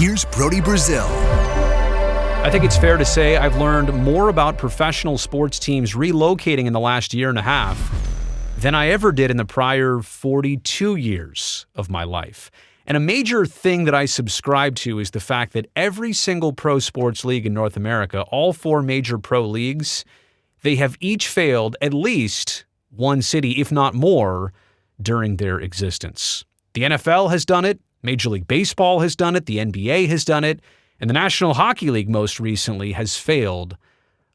Here's Brody Brazil. I think it's fair to say I've learned more about professional sports teams relocating in the last year and a half than I ever did in the prior 42 years of my life. And a major thing that I subscribe to is the fact that every single pro sports league in North America, all four major pro leagues, they have each failed at least one city, if not more, during their existence. The NFL has done it, Major League Baseball has done it, the NBA has done it, and the National Hockey League most recently has failed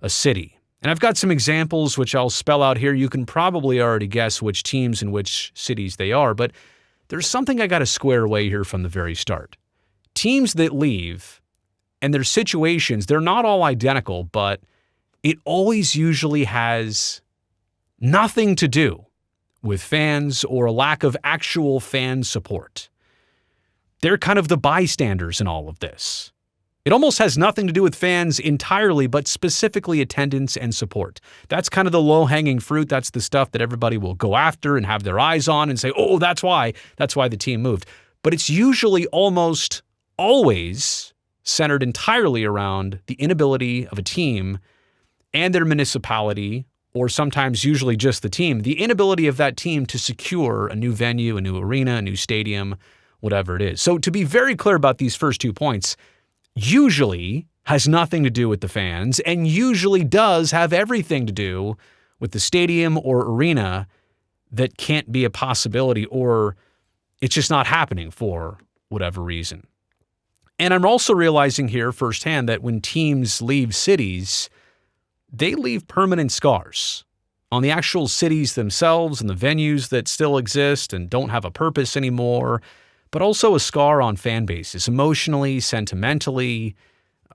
a city. And I've got some examples which I'll spell out here. You can probably already guess which teams and which cities they are, but there's something I got to square away here from the very start. Teams that leave and their situations, they're not all identical, but it always usually has nothing to do with fans or a lack of actual fan support. They're kind of the bystanders in all of this. It almost has nothing to do with fans entirely, but specifically attendance and support. That's kind of the low-hanging fruit. That's the stuff that everybody will go after and have their eyes on and say, oh, that's why the team moved. But it's usually almost always centered entirely around the inability of a team and their municipality, or sometimes usually just the team, the inability of that team to secure a new venue, a new arena, a new stadium, whatever it is. So to be very clear about these first 2 points, usually has nothing to do with the fans and usually does have everything to do with the stadium or arena that can't be a possibility, or it's just not happening for whatever reason. And I'm also realizing here firsthand that when teams leave cities, they leave permanent scars on the actual cities themselves and the venues that still exist and don't have a purpose anymore, but also a scar on fan bases, emotionally, sentimentally.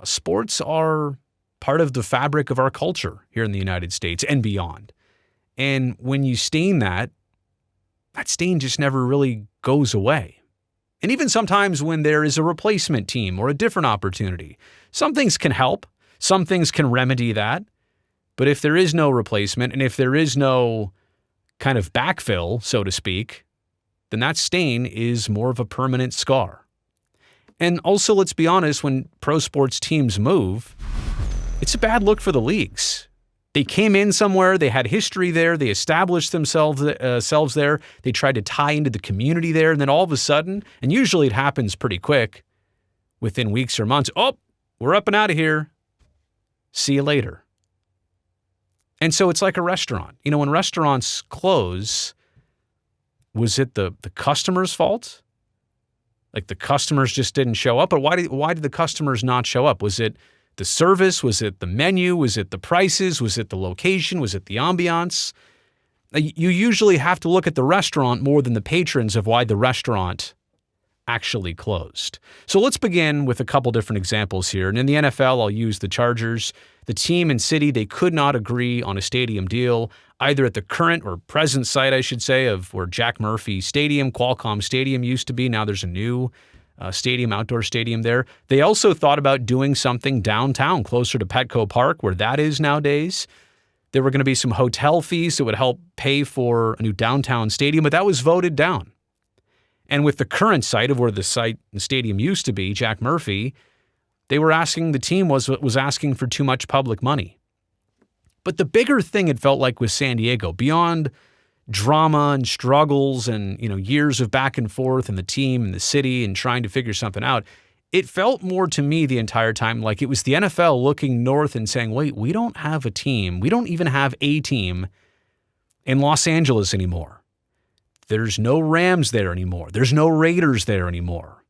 Sports are part of the fabric of our culture here in the United States and beyond. And when you stain that stain just never really goes away. And even sometimes when there is a replacement team or a different opportunity, some things can help, some things can remedy that. But if there is no replacement and if there is no kind of backfill, so to speak, then that stain is more of a permanent scar. And also, let's be honest, when pro sports teams move, it's a bad look for the leagues. They came in somewhere, they had history there, they established themselves there, they tried to tie into the community there, and then all of a sudden, and usually it happens pretty quick, within weeks or months, oh, we're up and out of here. See you later. And so it's like a restaurant. You know, when restaurants close, was it the customer's fault? Like the customers just didn't show up? Or why did the customers not show up? Was it the service? Was it the menu? Was it the prices? Was it the location? Was it the ambiance? You usually have to look at the restaurant more than the patrons of why the restaurant actually closed. So let's begin with a couple different examples here. And in the NFL, I'll use the Chargers. The team and city, they could not agree on a stadium deal, either at the current or present site, I should say, of where Jack Murphy Stadium, Qualcomm Stadium used to be. Now there's a new stadium, outdoor stadium there. They also thought about doing something downtown, closer to Petco Park, where that is nowadays. There were going to be some hotel fees that would help pay for a new downtown stadium, but that was voted down. And with the current site of where the stadium used to be, Jack Murphy, the team was asking for too much public money. But the bigger thing it felt like with San Diego, beyond drama and struggles and, years of back and forth and the team and the city and trying to figure something out, it felt more to me the entire time like it was the NFL looking north and saying, wait, we don't have a team. We don't even have a team in Los Angeles anymore. There's no Rams there anymore. There's no Raiders there anymore.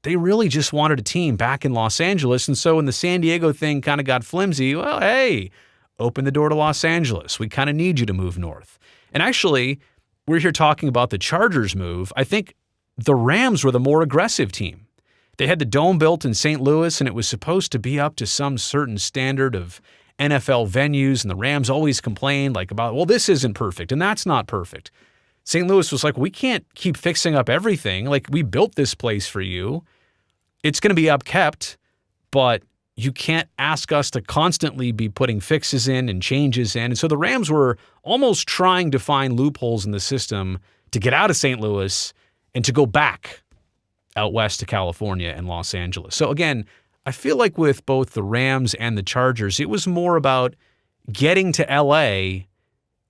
They really just wanted a team back in Los Angeles. And so when the San Diego thing kind of got flimsy, well, hey, open the door to Los Angeles. We kind of need you to move north. And actually, we're here talking about the Chargers move. I think the Rams were the more aggressive team. They had the dome built in St. Louis, and it was supposed to be up to some certain standard of NFL venues. And the Rams always complained about, well, this isn't perfect, and that's not perfect. St. Louis was like, we can't keep fixing up everything. We built this place for you. It's going to be upkept, but you can't ask us to constantly be putting fixes in and changes in. And so the Rams were almost trying to find loopholes in the system to get out of St. Louis and to go back out west to California and Los Angeles. So again, I feel like with both the Rams and the Chargers, it was more about getting to LA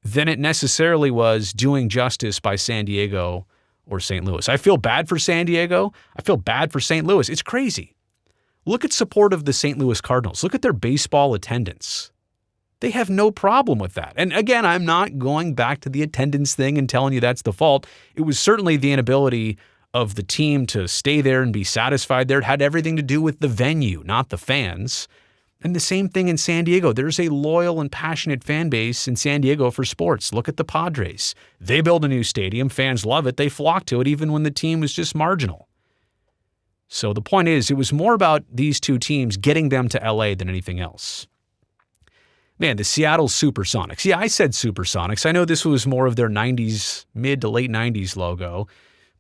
than it necessarily was doing justice by San Diego or St. Louis. I feel bad for San Diego. I feel bad for St. Louis. It's crazy. Look at support of the St. Louis Cardinals. Look at their baseball attendance. They have no problem with that. And again, I'm not going back to the attendance thing and telling you that's the fault. It was certainly the inability of the team to stay there and be satisfied there. It had everything to do with the venue, not the fans. And the same thing in San Diego. There's a loyal and passionate fan base in San Diego for sports. Look at the Padres. They build a new stadium. Fans love it. They flock to it even when the team was just marginal. So the point is, it was more about these two teams getting them to LA than anything else. Man, the Seattle Supersonics. Yeah, I said Supersonics. I know this was more of their 90s, mid to late 90s logo.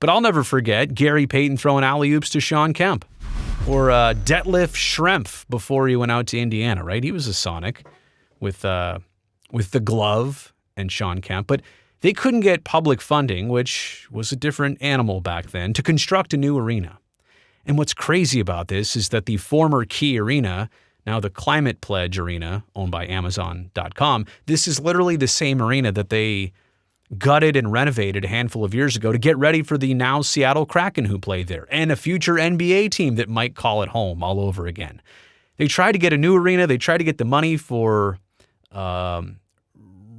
But I'll never forget Gary Payton throwing alley-oops to Sean Kemp. Or Detlef Schrempf before he went out to Indiana, right? He was a Sonic with the glove and Sean Kemp. But they couldn't get public funding, which was a different animal back then, to construct a new arena. And what's crazy about this is that the former Key Arena, now the Climate Pledge Arena, owned by Amazon.com, this is literally the same arena that they gutted and renovated a handful of years ago to get ready for the now Seattle Kraken who play there and a future NBA team that might call it home all over again. They tried to get a new arena. They tried to get the money for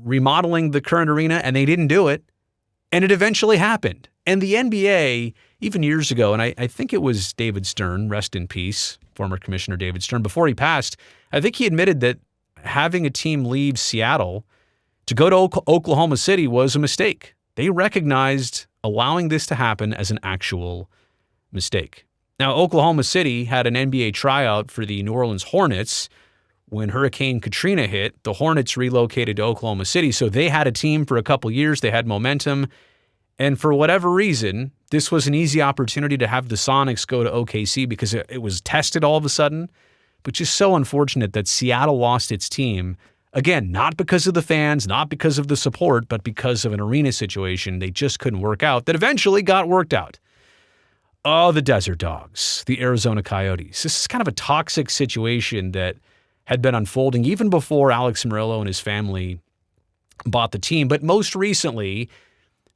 remodeling the current arena, and they didn't do it. And it eventually happened. And the NBA, even years ago, and I think it was David Stern, rest in peace, former Commissioner David Stern, before he passed, I think he admitted that having a team leave Seattle to go to Oklahoma City was a mistake. They recognized allowing this to happen as an actual mistake. Now, Oklahoma City had an NBA tryout for the New Orleans Hornets. When Hurricane Katrina hit, the Hornets relocated to Oklahoma City, so they had a team for a couple years. They had momentum. And for whatever reason, this was an easy opportunity to have the Sonics go to OKC because it was tested all of a sudden. But just so unfortunate that Seattle lost its team. Again, not because of the fans, not because of the support, but because of an arena situation they just couldn't work out that eventually got worked out. Oh, the Desert Dogs, the Arizona Coyotes. This is kind of a toxic situation that had been unfolding even before Alex Murillo and his family bought the team. But most recently,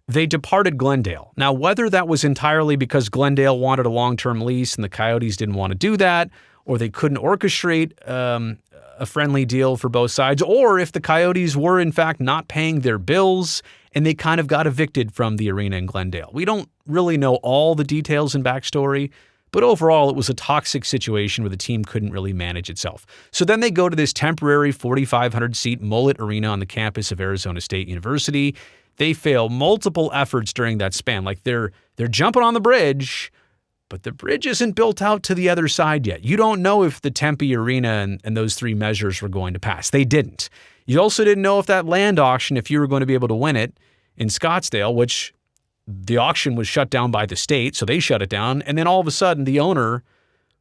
they departed Glendale. Now, whether that was entirely because Glendale wanted a long-term lease and the Coyotes didn't want to do that, or they couldn't orchestrate a friendly deal for both sides, or if the Coyotes were in fact not paying their bills and they kind of got evicted from the arena in Glendale. We don't really know all the details and backstory, but overall it was a toxic situation where the team couldn't really manage itself. So then they go to this temporary 4,500-seat mullet arena on the campus of Arizona State University. They fail multiple efforts during that span. Like they're jumping on the bridge, but the bridge isn't built out to the other side yet. You don't know if the Tempe Arena and those three measures were going to pass. They didn't. You also didn't know if that land auction, if you were going to be able to win it in Scottsdale, which the auction was shut down by the state, so they shut it down. And then all of a sudden, the owner,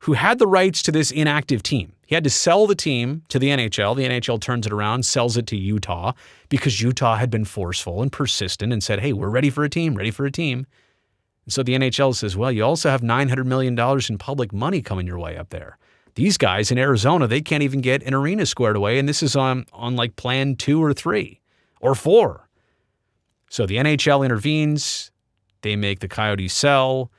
who had the rights to this inactive team, he had to sell the team to the NHL. The NHL turns it around, sells it to Utah, because Utah had been forceful and persistent and said, hey, we're ready for a team, ready for a team. So the NHL says, well, you also have $900 million in public money coming your way up there. These guys in Arizona, they can't even get an arena squared away, and this is on like plan 2 or 3 or 4. So the NHL intervenes. They make the Coyotes sell.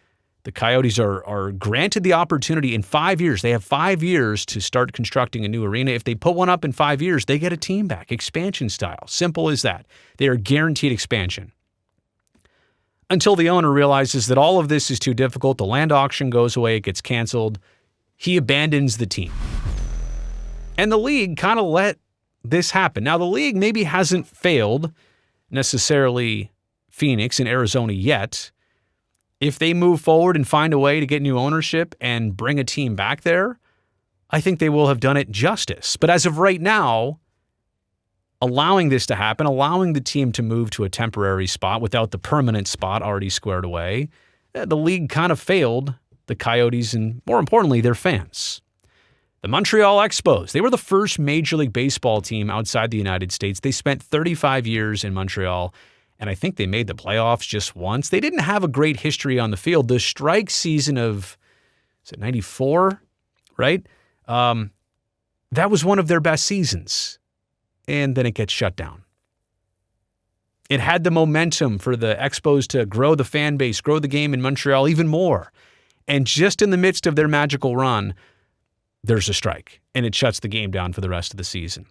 The Coyotes are granted the opportunity in 5 years. They have 5 years to start constructing a new arena. If they put one up in 5 years, they get a team back, expansion style. Simple as that. They are guaranteed expansion. Until the owner realizes that all of this is too difficult, the land auction goes away, it gets canceled, he abandons the team. And the league kind of let this happen. Now, the league maybe hasn't failed necessarily Phoenix and Arizona yet. If they move forward and find a way to get new ownership and bring a team back there, I think they will have done it justice. But as of right now, allowing this to happen, allowing the team to move to a temporary spot without the permanent spot already squared away, the league kind of failed the Coyotes and, more importantly, their fans. The Montreal Expos, they were the first Major League Baseball team outside the United States. They spent 35 years in Montreal, and I think they made the playoffs just once. They didn't have a great history on the field. The strike season of, is it 94, right? That was one of their best seasons, and then it gets shut down. It had the momentum for the Expos to grow the fan base, grow the game in Montreal even more. And just in the midst of their magical run, there's a strike, and it shuts the game down for the rest of the season.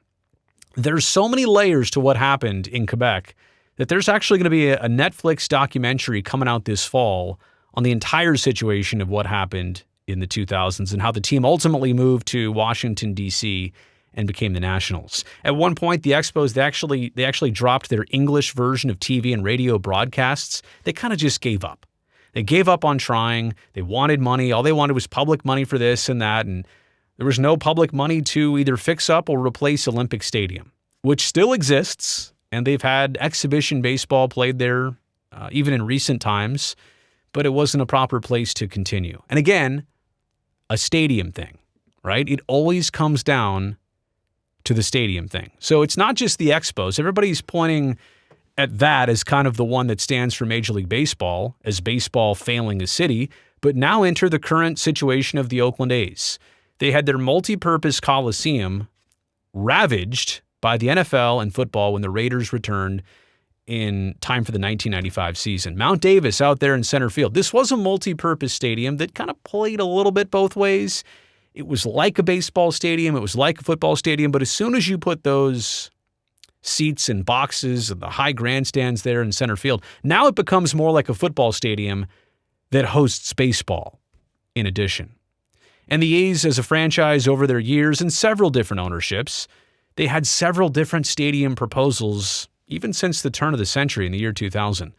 There's so many layers to what happened in Quebec that there's actually going to be a Netflix documentary coming out this fall on the entire situation of what happened in the 2000s and how the team ultimately moved to Washington, D.C., and became the Nationals. At one point, the Expos, they actually dropped their English version of TV and radio broadcasts. They kind of just gave up. They gave up on trying. They wanted money. All they wanted was public money for this and that, and there was no public money to either fix up or replace Olympic Stadium, which still exists, and they've had exhibition baseball played there even in recent times, but it wasn't a proper place to continue. And again, a stadium thing, right? It always comes down to the stadium thing. So it's not just the Expos. Everybody's pointing at that as kind of the one that stands for Major League Baseball, as baseball failing a city, but now enter the current situation of the Oakland A's. They had their multi-purpose coliseum ravaged by the NFL and football when the Raiders returned in time for the 1995 season. Mount Davis out there in center field. This was a multi-purpose stadium that kind of played a little bit both ways. It was like a baseball stadium. It was like a football stadium. But as soon as you put those seats and boxes and the high grandstands there in center field, now it becomes more like a football stadium that hosts baseball in addition. And the A's as a franchise over their years and several different ownerships, they had several different stadium proposals even since the turn of the century in the year 2000.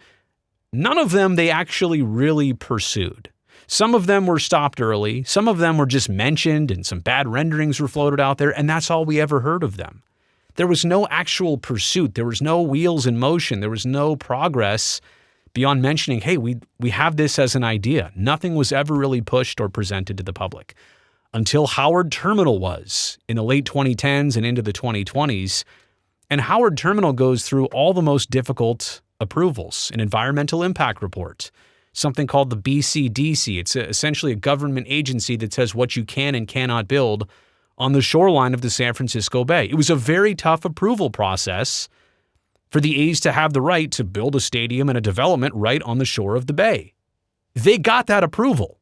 None of them they actually really pursued. Some of them were stopped early. Some of them were just mentioned and some bad renderings were floated out there, and that's all we ever heard of them. There was no actual pursuit. There was no wheels in motion. There was no progress beyond mentioning, hey, we have this as an idea. Nothing was ever really pushed or presented to the public until Howard Terminal was in the late 2010s and into the 2020s. And Howard Terminal goes through all the most difficult approvals, an environmental impact report, something called the BCDC. It's essentially a government agency that says what you can and cannot build on the shoreline of the San Francisco Bay. It was a very tough approval process for the A's to have the right to build a stadium and a development right on the shore of the bay. They got that approval.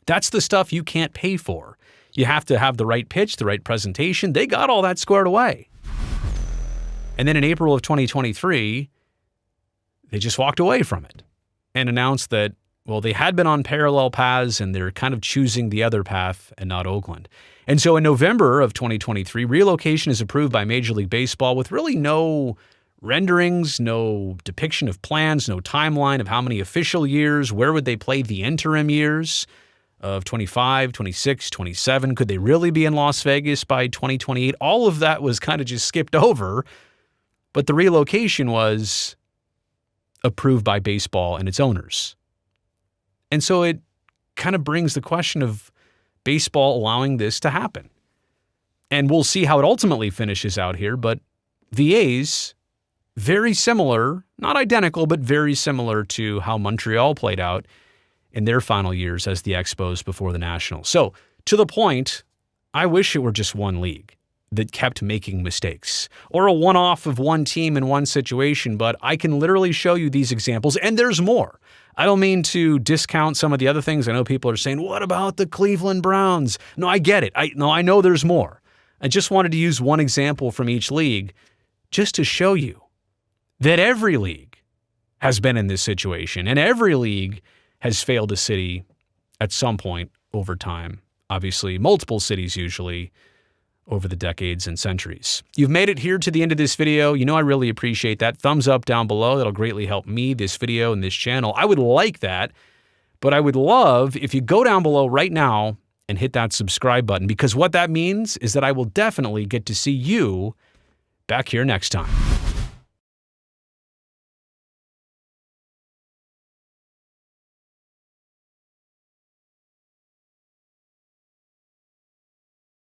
That's the stuff you can't pay for. You have to have the right pitch, the right presentation. They got all that squared away. And then in April of 2023, they just walked away from it and announced that, well, they had been on parallel paths and they're kind of choosing the other path and not Oakland. And so in November of 2023, relocation is approved by Major League Baseball with really no renderings, no depiction of plans, no timeline of how many official years, where would they play the interim years of 25, 26, 27? Could they really be in Las Vegas by 2028? All of that was kind of just skipped over, but the relocation was approved by baseball and its owners. And so it kind of brings the question of baseball allowing this to happen. And we'll see how it ultimately finishes out here, but the A's, very similar, not identical, but very similar to how Montreal played out in their final years as the Expos before the Nationals. So, to the point, I wish it were just one league that kept making mistakes, or a one-off of one team in one situation, but I can literally show you these examples, and there's more. I don't mean to discount some of the other things. I know people are saying, what about the Cleveland Browns? No, I get it. I know there's more. I just wanted to use one example from each league just to show you that every league has been in this situation, and every league has failed a city at some point over time. Obviously, multiple cities usually over the decades and centuries. You've made it here to the end of this video. You know I really appreciate that. Thumbs up down below. That'll greatly help me, this video, and this channel. I would like that, but I would love if you go down below right now and hit that subscribe button, because what that means is that I will definitely get to see you back here next time.